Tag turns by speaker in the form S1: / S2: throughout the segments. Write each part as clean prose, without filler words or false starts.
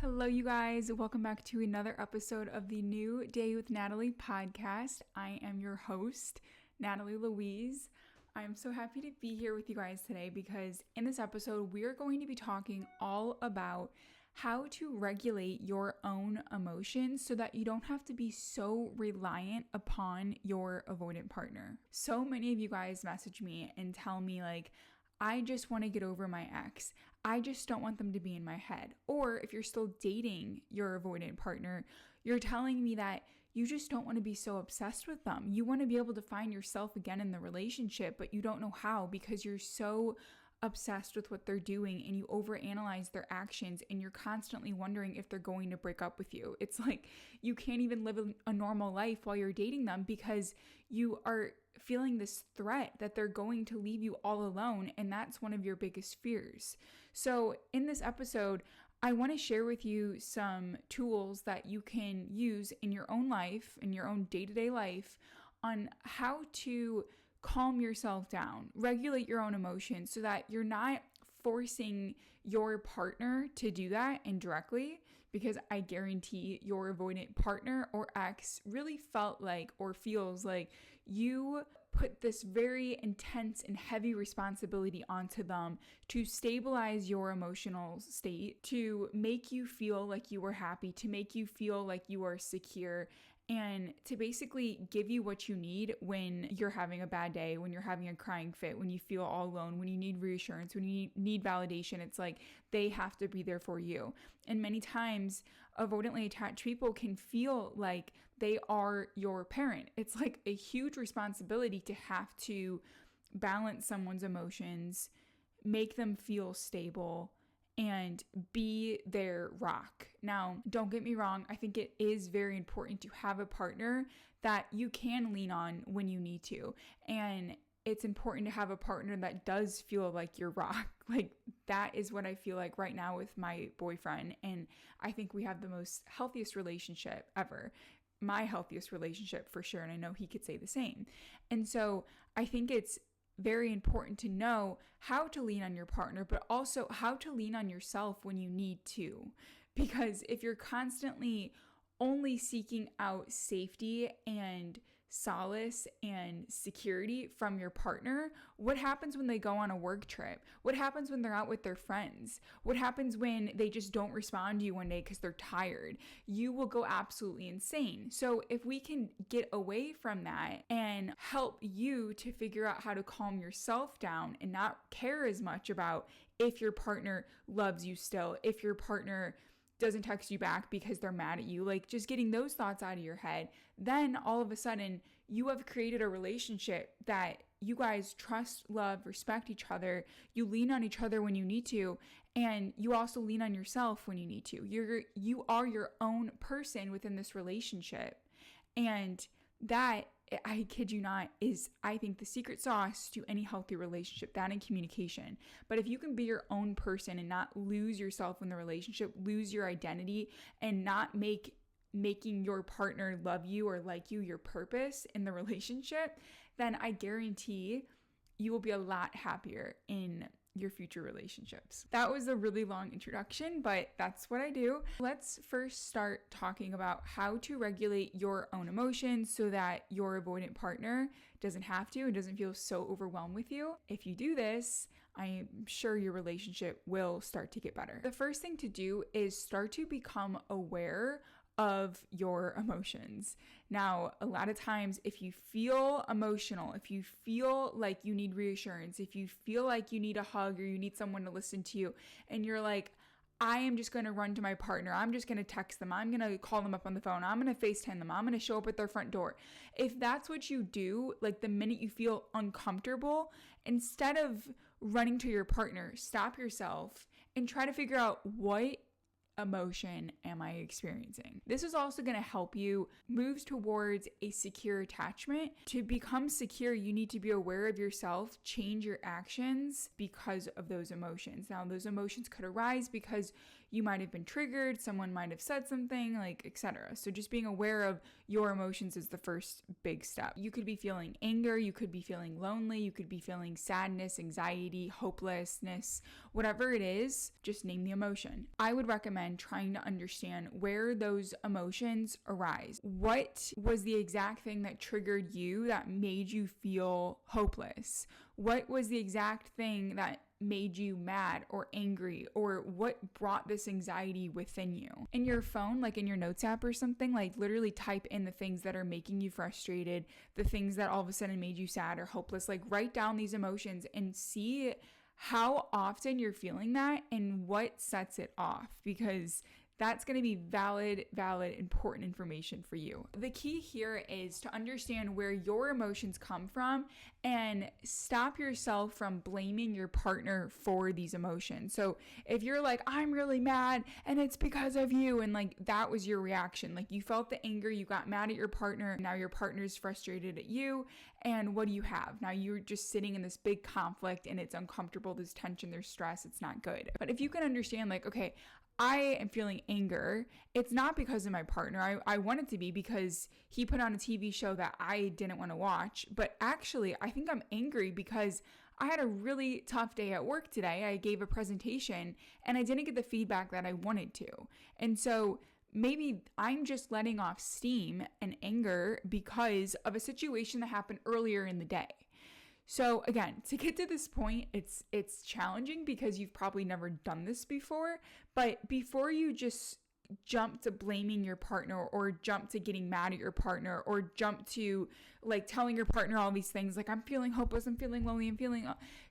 S1: Hello, you guys. Welcome back to another episode of the New Day with Natalie podcast. I am your host, Natalie Louise. I am so happy to be here with you guys today because in this episode, we are going to be talking all about how to regulate your own emotions so that you don't have to be so reliant upon your avoidant partner. So many of you guys message me and tell me I just want to get over my ex. I just don't want them to be in my head. Or if you're still dating your avoidant partner, you're telling me that you just don't want to be so obsessed with them. You want to be able to find yourself again in the relationship, but you don't know how because you're so obsessed with what they're doing and you overanalyze their actions and you're constantly wondering if they're going to break up with you. It's like you can't even live a normal life while you're dating them because you are feeling this threat that they're going to leave you all alone, and that's one of your biggest fears. So in this episode, I want to share with you some tools that you can use in your own life, in your own day-to-day life, on how to calm yourself down, regulate your own emotions so that you're not forcing your partner to do that indirectly, because I guarantee your avoidant partner or ex really felt like or feels like you put this very intense and heavy responsibility onto them to stabilize your emotional state, to make you feel like you were happy, to make you feel like you are secure, and to basically give you what you need when you're having a bad day, when you're having a crying fit, when you feel all alone, when you need reassurance, when you need validation. It's like they have to be there for you. And many times, avoidantly attached people can feel like they are your parent. It's like a huge responsibility to have to balance someone's emotions, make them feel stable, and be their rock. Now, don't get me wrong. I think it is very important to have a partner that you can lean on when you need to. And it's important to have a partner that does feel like your rock. Like that is what I feel like right now with my boyfriend. And I think we have the most healthiest relationship ever. My healthiest relationship for sure. And I know he could say the same. And so I think it's very important to know how to lean on your partner, but also how to lean on yourself when you need to. Because if you're constantly only seeking out safety and solace and security from your partner, what happens when they go on a work trip? What happens when they're out with their friends? What happens when they just don't respond to you one day because they're tired? You will go absolutely insane. So if we can get away from that and help you to figure out how to calm yourself down and not care as much about if your partner loves you still, if your partner doesn't text you back because they're mad at you, like just getting those thoughts out of your head, then all of a sudden you have created a relationship that you guys trust, love, respect each other. You lean on each other when you need to, and you also lean on yourself when you need to. You are your own person within this relationship. And that, I kid you not, is, I think, the secret sauce to any healthy relationship, that and communication. But if you can be your own person and not lose yourself in the relationship, lose your identity, and not making your partner love you or like you your purpose in the relationship, then I guarantee you will be a lot happier in your future relationships. That was a really long introduction, but that's what I do. Let's first start talking about how to regulate your own emotions so that your avoidant partner doesn't have to and doesn't feel so overwhelmed with you. If you do this, I'm sure your relationship will start to get better. The first thing to do is start to become aware of your emotions. Now, a lot of times, if you feel emotional, if you feel like you need reassurance, if you feel like you need a hug or you need someone to listen to you, and you're like, I am just going to run to my partner, I'm just going to text them, I'm going to call them up on the phone, I'm going to FaceTime them, I'm going to show up at their front door. If that's what you do, like the minute you feel uncomfortable, instead of running to your partner, stop yourself and try to figure out what emotion am I experiencing. This is also going to help you move towards a secure attachment. To become secure, you need to be aware of yourself, change your actions because of those emotions. Now, those emotions could arise because you might have been triggered, someone might have said something, like etc. So just being aware of your emotions is the first big step. You could be feeling anger, you could be feeling lonely, you could be feeling sadness, anxiety, hopelessness, whatever it is, just name the emotion. I would recommend trying to understand where those emotions arise. What was the exact thing that triggered you that made you feel hopeless? What was the exact thing that made you mad or angry, or what brought this anxiety within you? In your phone, like in your notes app or something, like literally type in the things that are making you frustrated, the things that all of a sudden made you sad or hopeless. Like write down these emotions and see how often you're feeling that and what sets it off, because that's going to be valid, important information for you. The key here is to understand where your emotions come from and stop yourself from blaming your partner for these emotions. So if you're like, I'm really mad and it's because of you, and like that was your reaction, like you felt the anger, you got mad at your partner, now your partner's frustrated at you, and what do you have? Now you're just sitting in this big conflict and it's uncomfortable, there's tension, there's stress, it's not good. But if you can understand like, okay, I am feeling anger. It's not because of my partner. I want it to be because he put on a TV show that I didn't want to watch. But actually, I think I'm angry because I had a really tough day at work today. I gave a presentation and I didn't get the feedback that I wanted to. And so maybe I'm just letting off steam and anger because of a situation that happened earlier in the day. So again, to get to this point, it's challenging because you've probably never done this before, but before you just jump to blaming your partner or jump to getting mad at your partner or jump to like telling your partner all these things like I'm feeling hopeless, I'm feeling lonely,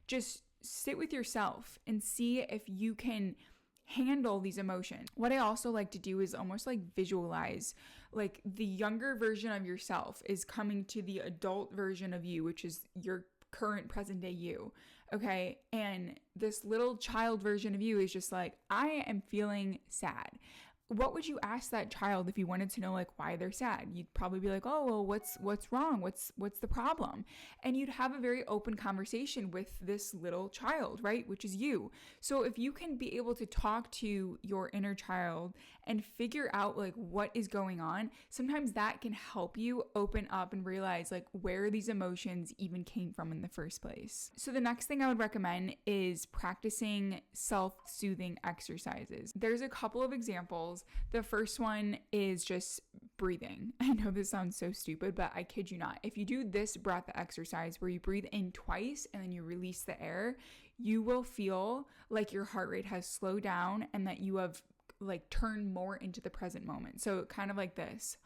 S1: just sit with yourself and see if you can handle these emotions. What I also like to do is almost like visualize like the younger version of yourself is coming to the adult version of you, which is your current present day you, okay? And this little child version of you is just like, I am feeling sad. What would you ask that child if you wanted to know like why they're sad? You'd probably be like, oh, well, what's wrong? What's the problem? And you'd have a very open conversation with this little child, right? Which is you. So if you can be able to talk to your inner child and figure out like what is going on, sometimes that can help you open up and realize like where these emotions even came from in the first place. So the next thing I would recommend is practicing self-soothing exercises. There's a couple of examples. The first one is just breathing. I know this sounds so stupid, but I kid you not. If you do this breath exercise where you breathe in twice and then you release the air, you will feel like your heart rate has slowed down and that you have like turned more into the present moment. So kind of like this.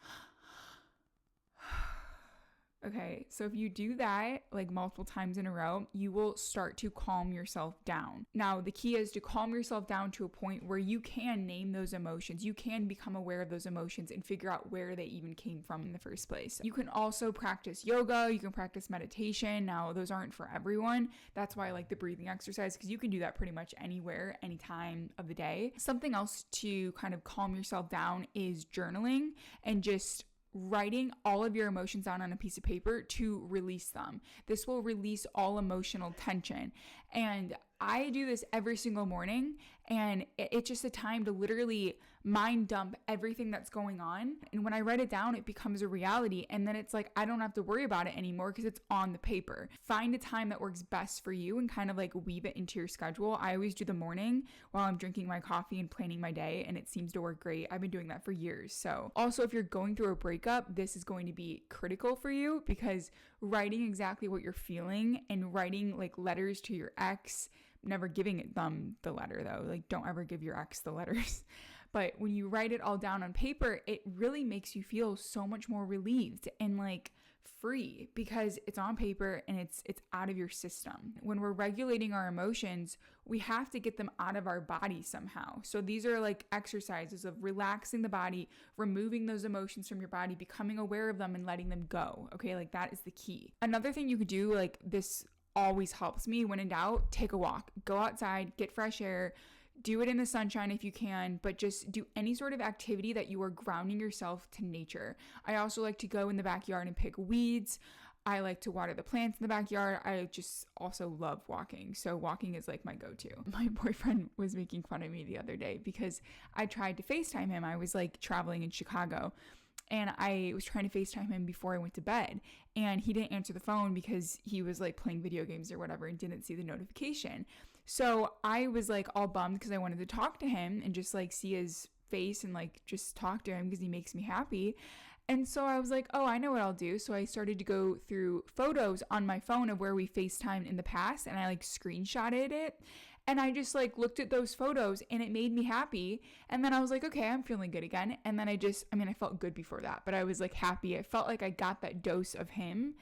S1: Okay, so if you do that like multiple times in a row, you will start to calm yourself down. Now, the key is to calm yourself down to a point where you can name those emotions. You can become aware of those emotions and figure out where they even came from in the first place. You can also practice yoga, you can practice meditation. Now, those aren't for everyone. That's why I like the breathing exercise, because you can do that pretty much anywhere, anytime of the day. Something else to kind of calm yourself down is journaling and just writing all of your emotions down on a piece of paper to release them. This will release all emotional tension. And I do this every single morning, and it's just a time to literally mind dump everything that's going on. And when I write it down, it becomes a reality. And then it's like, I don't have to worry about it anymore because it's on the paper. Find a time that works best for you and kind of like weave it into your schedule. I always do the morning while I'm drinking my coffee and planning my day, and it seems to work great. I've been doing that for years. So also, if you're going through a breakup, this is going to be critical for you, because writing exactly what you're feeling and writing like letters to your ex, never giving them the letter though, like don't ever give your ex the letters. But when you write it all down on paper, it really makes you feel so much more relieved and like free, because it's on paper and it's out of your system. When we're regulating our emotions, we have to get them out of our body somehow. So these are like exercises of relaxing the body, removing those emotions from your body, becoming aware of them and letting them go. Okay, like that is the key. Another thing you could do, like this always helps me when in doubt, take a walk, go outside, get fresh air. Do it in the sunshine if you can, but just do any sort of activity that you are grounding yourself to nature. I also like to go in the backyard and pick weeds. I like to water the plants in the backyard. I just also love walking. So walking is like my go-to. My boyfriend was making fun of me the other day because I tried to FaceTime him. I was like traveling in Chicago and I was trying to FaceTime him before I went to bed, and he didn't answer the phone because he was like playing video games or whatever and didn't see the notification. So I was like all bummed because I wanted to talk to him and just like see his face and like just talk to him because he makes me happy. And so I was like, oh, I know what I'll do. So I started to go through photos on my phone of where we FaceTimed in the past, and I like screenshotted it. And I just like looked at those photos and it made me happy. And then I was like, okay, I'm feeling good again. And then I felt good before that, but I was like happy. I felt like I got that dose of him.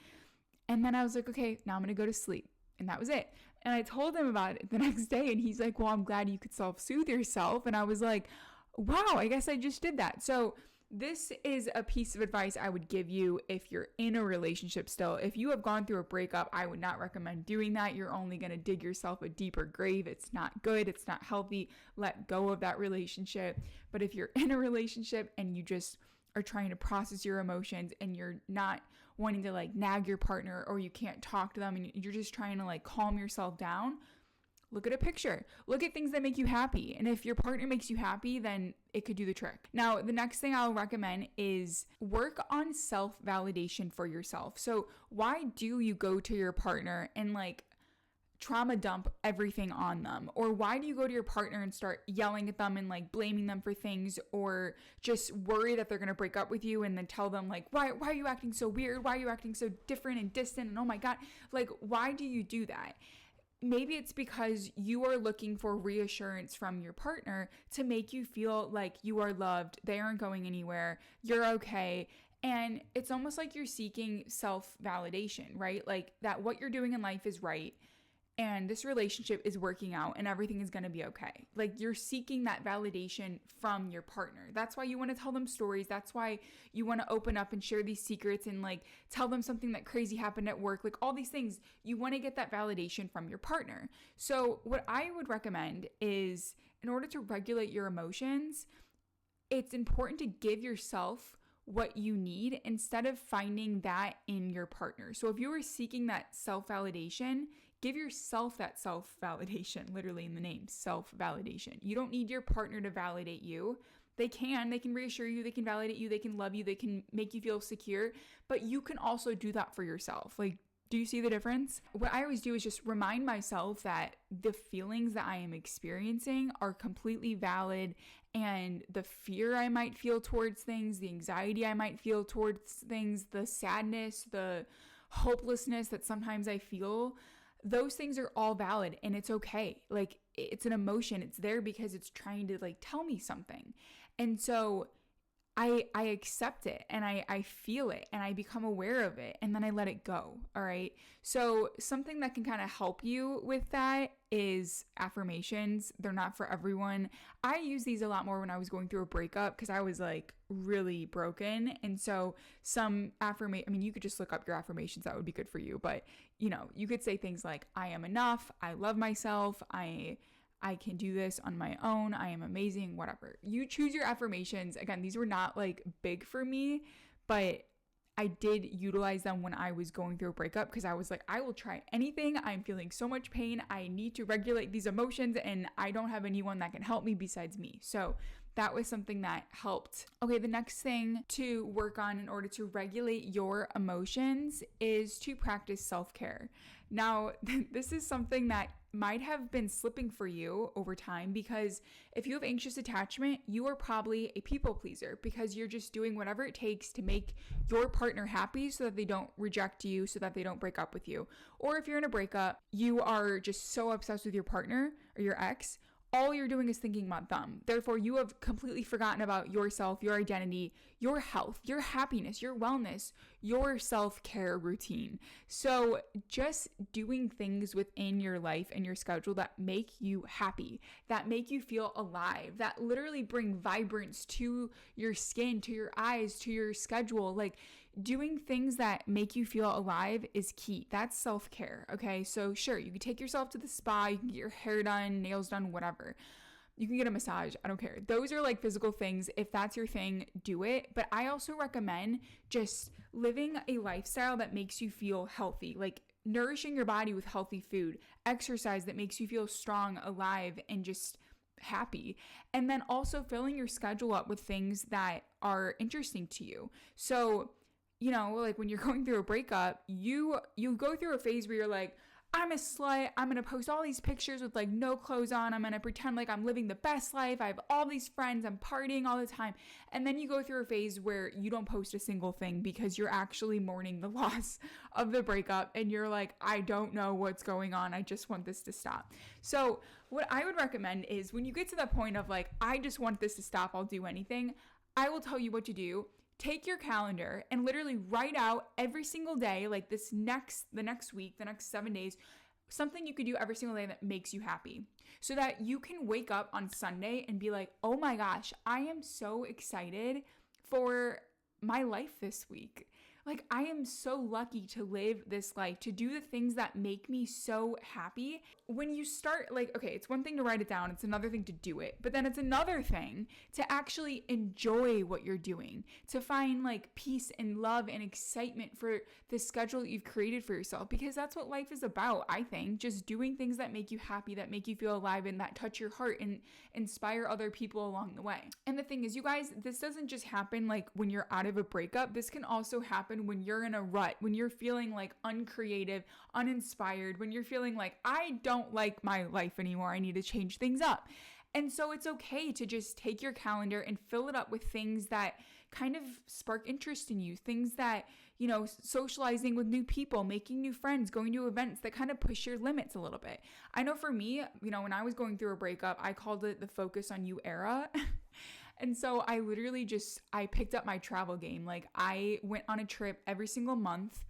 S1: And then I was like, okay, now I'm going to go to sleep. And that was it. And I told him about it the next day, and he's like, well, I'm glad you could self-soothe yourself. And I was like, wow, I guess I just did that. So this is a piece of advice I would give you if you're in a relationship still. If you have gone through a breakup, I would not recommend doing that. You're only going to dig yourself a deeper grave. It's not good. It's not healthy. Let go of that relationship. But if you're in a relationship and you just are trying to process your emotions and you're not wanting to like nag your partner, or you can't talk to them and you're just trying to like calm yourself down, look at a picture. Look at things that make you happy. And if your partner makes you happy, then it could do the trick. Now, the next thing I'll recommend is work on self-validation for yourself. So why do you go to your partner and like trauma dump everything on them? Or why do you go to your partner and start yelling at them and like blaming them for things, or just worry that they're going to break up with you and then tell them like, why are you acting so weird? Why are you acting so different and distant? And oh my God, like, why do you do that? Maybe it's because you are looking for reassurance from your partner to make you feel like you are loved, they aren't going anywhere, you're okay. And it's almost like you're seeking self-validation, right? Like that what you're doing in life is right, and this relationship is working out and everything is going to be okay. Like you're seeking that validation from your partner. That's why you want to tell them stories. That's why you want to open up and share these secrets and like tell them something that crazy happened at work. Like all these things, you want to get that validation from your partner. So what I would recommend is, in order to regulate your emotions, it's important to give yourself what you need instead of finding that in your partner. So if you are seeking that self-validation, give yourself that self-validation, literally in the name, self-validation. You don't need your partner to validate you. They can reassure you, they can validate you, they can love you, they can make you feel secure, but you can also do that for yourself. Like, do you see the difference? What I always do is just remind myself that the feelings that I am experiencing are completely valid, and the fear I might feel towards things, the anxiety I might feel towards things, the sadness, the hopelessness that sometimes I feel, those things are all valid and it's okay. Like it's an emotion. It's there because it's trying to like tell me something. And so I accept it and I feel it and I become aware of it and then I let it go. All right. So something that can kind of help you with that is affirmations. They're not for everyone. I use these a lot more when I was going through a breakup because I was like really broken. And so you could just look up your affirmations. That would be good for you. But you could say things like, I am enough. I love myself. I can do this on my own. I am amazing, whatever. You choose your affirmations. Again, these were not like big for me, but I did utilize them when I was going through a breakup because I was like, I will try anything. I'm feeling so much pain. I need to regulate these emotions and I don't have anyone that can help me besides me. So that was something that helped. Okay, the next thing to work on in order to regulate your emotions is to practice self-care. Now, this is something that might have been slipping for you over time because if you have anxious attachment, you are probably a people pleaser because you're just doing whatever it takes to make your partner happy so that they don't reject you, so that they don't break up with you. Or if you're in a breakup, you are just so obsessed with your partner or your ex, all you're doing is thinking about them. Therefore, you have completely forgotten about yourself, your identity, your health, your happiness, your wellness, your self-care routine. So just doing things within your life and your schedule that make you happy, that make you feel alive, that literally bring vibrance to your skin, to your eyes, to your schedule. Like doing things that make you feel alive is key. That's self-care, okay? So sure, you can take yourself to the spa, you can get your hair done, nails done, whatever. You can get a massage. I don't care. Those are like physical things. If that's your thing, do it. But I also recommend just living a lifestyle that makes you feel healthy, like nourishing your body with healthy food, exercise that makes you feel strong, alive, and just happy. And then also filling your schedule up with things that are interesting to you. So, you know, like when you're going through a breakup, you go through a phase where you're like, I'm a slut. I'm going to post all these pictures with like no clothes on. I'm going to pretend like I'm living the best life. I have all these friends. I'm partying all the time. And then you go through a phase where you don't post a single thing because you're actually mourning the loss of the breakup. And you're like, I don't know what's going on. I just want this to stop. So what I would recommend is when you get to that point of like, I just want this to stop, I'll do anything, I will tell you what to do. Take your calendar and literally write out every single day, like the next week, the next 7 days, something you could do every single day that makes you happy, so that you can wake up on Sunday and be like, oh my gosh, I am so excited for my life this week. Like, I am so lucky to live this life, to do the things that make me so happy. When you start, like, okay, it's one thing to write it down. It's another thing to do it. But then it's another thing to actually enjoy what you're doing, to find like peace and love and excitement for the schedule that you've created for yourself. Because that's what life is about, I think. Just doing things that make you happy, that make you feel alive, and that touch your heart and inspire other people along the way. And the thing is, you guys, this doesn't just happen like when you're out of a breakup. This can also happen when you're in a rut, when you're feeling like uncreative, uninspired, when you're feeling like, I don't like my life anymore, I need to change things up. And so it's okay to just take your calendar and fill it up with things that kind of spark interest in you, things that, you know, socializing with new people, making new friends, going to events that kind of push your limits a little bit. I know for me, you know, when I was going through a breakup, I called it the focus on you era. And so I literally I picked up my travel game. Like, I went on a trip every single month,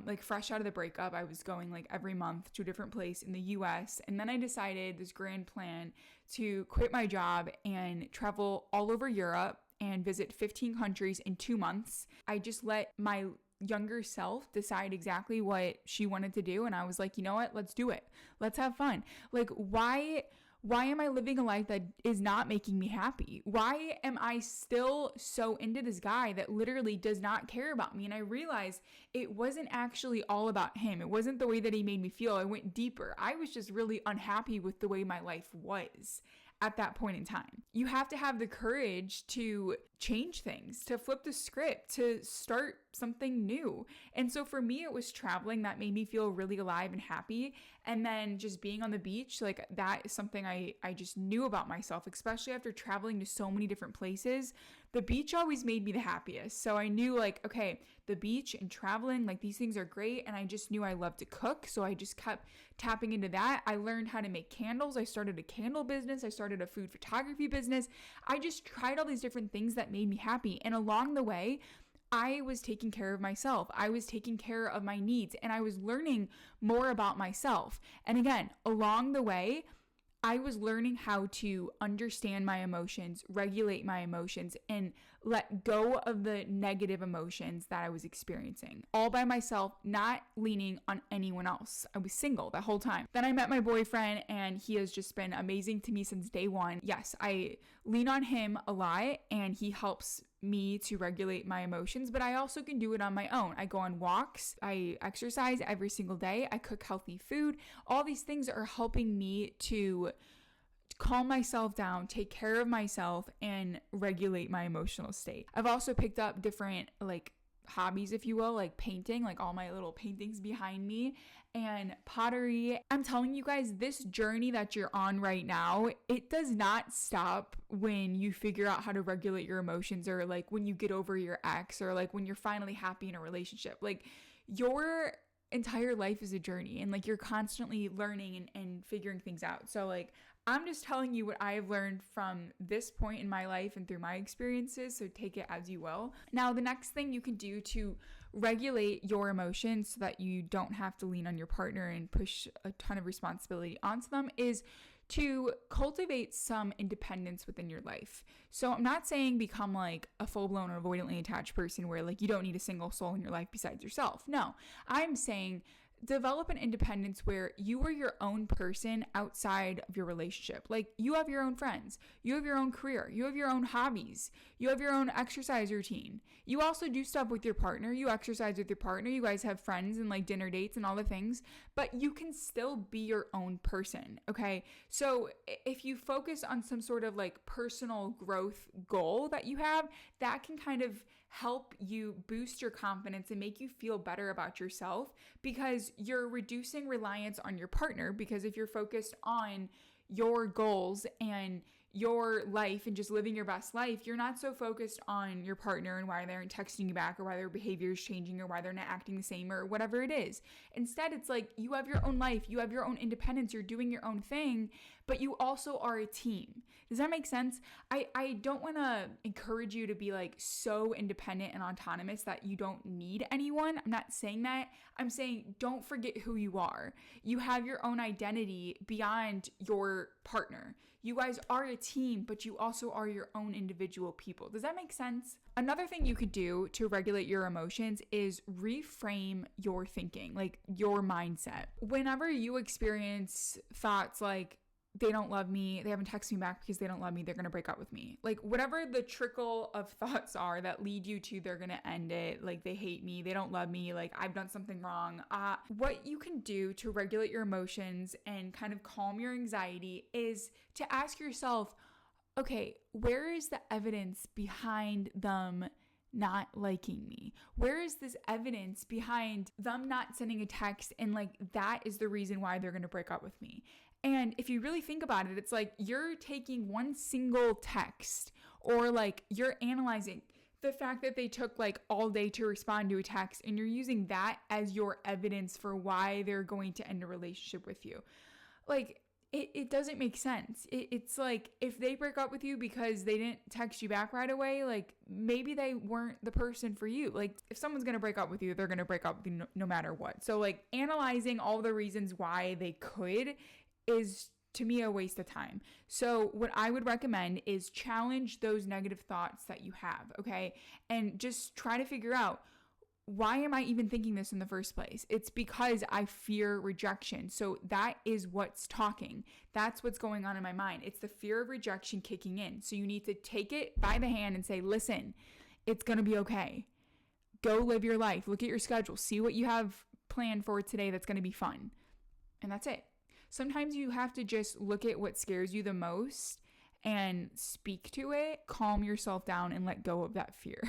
S1: like fresh out of the breakup. I was going like every month to a different place in the US. And then I decided this grand plan to quit my job and travel all over Europe and visit 15 countries in 2 months. I just let my younger self decide exactly what she wanted to do. And I was like, you know what? Let's do it. Let's have fun. Like, why am I living a life that is not making me happy? Why am I still so into this guy that literally does not care about me? And I realized it wasn't actually all about him. It wasn't the way that he made me feel. I went deeper. I was just really unhappy with the way my life was at that point in time. You have to have the courage to change things, to flip the script, to start something new. And so for me, it was traveling that made me feel really alive and happy. And then just being on the beach, like that is something I just knew about myself, especially after traveling to so many different places. The beach always made me the happiest. So I knew like, okay, the beach and traveling, like these things are great. And I just knew I loved to cook. So I just kept tapping into that. I learned how to make candles. I started a candle business. I started a food photography business. I just tried all these different things that made me happy. And along the way, I was taking care of myself. I was taking care of my needs, and I was learning more about myself. And again, along the way, I was learning how to understand my emotions, regulate my emotions, and let go of the negative emotions that I was experiencing all by myself, not leaning on anyone else. I was single the whole time. Then I met my boyfriend, and he has just been amazing to me since day one. Yes, I lean on him a lot, and he helps me to regulate my emotions, but I also can do it on my own. I go on walks, I exercise every single day, I cook healthy food. All these things are helping me to calm myself down, take care of myself, and regulate my emotional state. I've also picked up different like hobbies, if you will, like painting, like all my little paintings behind me, and pottery. I'm telling you guys, this journey that you're on right now, it does not stop when you figure out how to regulate your emotions, or like when you get over your ex, or like when you're finally happy in a relationship. Like, your entire life is a journey, and like you're constantly learning and figuring things out. So like, I'm just telling you what I've learned from this point in my life and through my experiences, so take it as you will. Now, the next thing you can do to regulate your emotions so that you don't have to lean on your partner and push a ton of responsibility onto them is to cultivate some independence within your life. So I'm not saying become like a full-blown or avoidantly attached person where like you don't need a single soul in your life besides yourself. No, I'm saying develop an independence where you are your own person outside of your relationship. Like, you have your own friends, you have your own career, you have your own hobbies, you have your own exercise routine. You also do stuff with your partner, you exercise with your partner, you guys have friends and like dinner dates and all the things, but you can still be your own person, okay? So if you focus on some sort of like personal growth goal that you have, that can kind of help you boost your confidence and make you feel better about yourself, because you're reducing reliance on your partner. Because if you're focused on your goals and your life and just living your best life, you're not so focused on your partner and why they aren't texting you back or why their behavior is changing or why they're not acting the same or whatever it is. Instead, it's like you have your own life, you have your own independence, you're doing your own thing, but you also are a team. Does that make sense? I don't want to encourage you to be like so independent and autonomous that you don't need anyone. I'm not saying that. I'm saying don't forget who you are. You have your own identity beyond your partner. You guys are a team, but you also are your own individual people. Does that make sense? Another thing you could do to regulate your emotions is reframe your thinking, like your mindset. Whenever you experience thoughts like, they don't love me, they haven't texted me back because they don't love me, they're going to break up with me. Like, whatever the trickle of thoughts are that lead you to they're going to end it, like they hate me, they don't love me, like I've done something wrong. What you can do to regulate your emotions and kind of calm your anxiety is to ask yourself, okay, where is the evidence behind them not liking me? Where is this evidence behind them not sending a text and like that is the reason why they're going to break up with me? And if you really think about it, it's like you're taking one single text, or like you're analyzing the fact that they took like all day to respond to a text, and you're using that as your evidence for why they're going to end a relationship with you. Like, it doesn't make sense. It's like, if they break up with you because they didn't text you back right away, like maybe they weren't the person for you. Like, if someone's going to break up with you, they're going to break up with you no matter what. So like analyzing all the reasons why they could is, to me, a waste of time. So what I would recommend is challenge those negative thoughts that you have, okay? And just try to figure out, why am I even thinking this in the first place? It's because I fear rejection. So that is what's talking. That's what's going on in my mind. It's the fear of rejection kicking in. So you need to take it by the hand and say, listen, it's going to be okay. Go live your life. Look at your schedule. See what you have planned for today that's going to be fun. And that's it. Sometimes you have to just look at what scares you the most and speak to it, calm yourself down, and let go of that fear.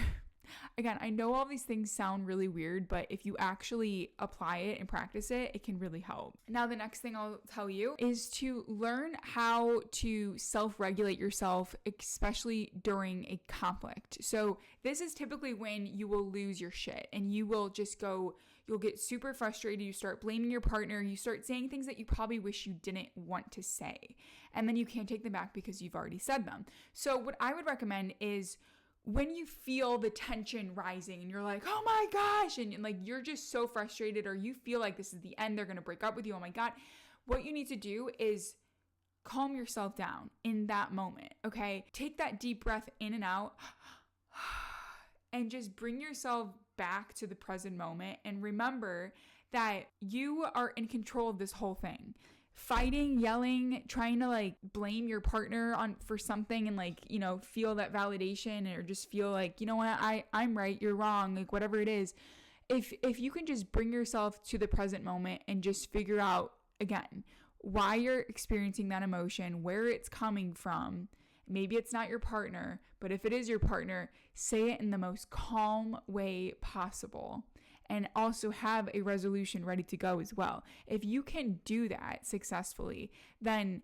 S1: Again, I know all these things sound really weird, but if you actually apply it and practice it, it can really help. Now, the next thing I'll tell you is to learn how to self-regulate yourself, especially during a conflict. So this is typically when you will lose your shit and you will just go, you'll get super frustrated. You start blaming your partner. You start saying things that you probably wish you didn't want to say. And then you can't take them back because you've already said them. So what I would recommend is, when you feel the tension rising and you're like, oh my gosh, and like you're just so frustrated, or you feel like this is the end, they're going to break up with you, oh my God, what you need to do is calm yourself down in that moment, okay? Take that deep breath in and out and just bring yourself back to the present moment, and remember that you are in control of this whole thing. Fighting, yelling, trying to like blame your partner for something and like, you know, feel that validation, or just feel like, you know what, I'm right, you're wrong, like whatever it is. If you can just bring yourself to the present moment and just figure out, again, why you're experiencing that emotion, where it's coming from. Maybe it's not your partner, but if it is your partner, say it in the most calm way possible. And also have a resolution ready to go as well. If you can do that successfully, then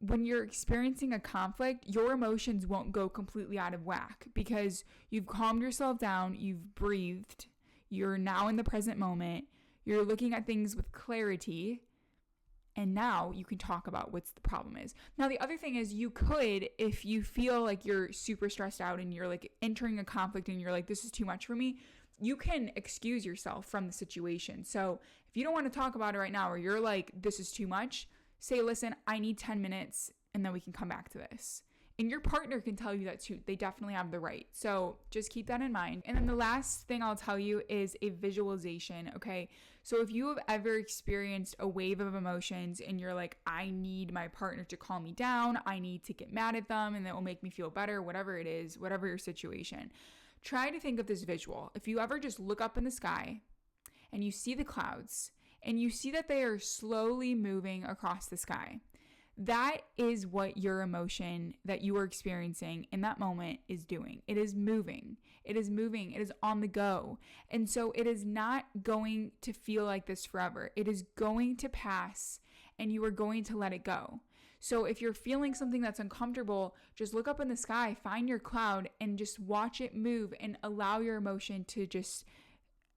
S1: when you're experiencing a conflict, your emotions won't go completely out of whack, because you've calmed yourself down, you've breathed, you're now in the present moment, you're looking at things with clarity, and now you can talk about what the problem is. Now, the other thing is, you could, if you feel like you're super stressed out and you're like entering a conflict and you're like, this is too much for me, you can excuse yourself from the situation. So if you don't want to talk about it right now, or you're like, this is too much, say, listen, I need 10 minutes and then we can come back to this. And your partner can tell you that too. They definitely have the right. So just keep that in mind. And then the last thing I'll tell you is a visualization, okay? So if you have ever experienced a wave of emotions and you're like, I need my partner to calm me down, I need to get mad at them and that will make me feel better, whatever it is, whatever your situation, try to think of this visual. If you ever just look up in the sky and you see the clouds and you see that they are slowly moving across the sky, that is what your emotion that you are experiencing in that moment is doing. It is moving. It is moving. It is on the go. And so it is not going to feel like this forever. It is going to pass and you are going to let it go. So if you're feeling something that's uncomfortable, just look up in the sky, find your cloud and just watch it move and allow your emotion to just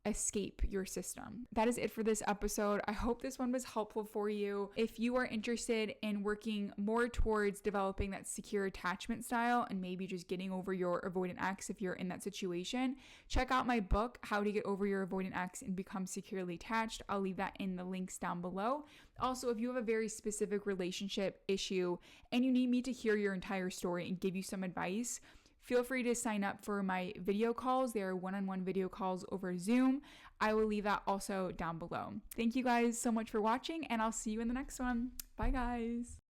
S1: escape your system. That is it for this episode. I hope this one was helpful for you. If you are interested in working more towards developing that secure attachment style and maybe just getting over your avoidant ex if you're in that situation, check out my book, How to Get Over Your Avoidant Ex and Become Securely Attached. I'll leave that in the links down below. Also, if you have a very specific relationship issue and you need me to hear your entire story and give you some advice, feel free to sign up for my video calls. They are one-on-one video calls over Zoom. I will leave that also down below. Thank you guys so much for watching, and I'll see you in the next one. Bye, guys.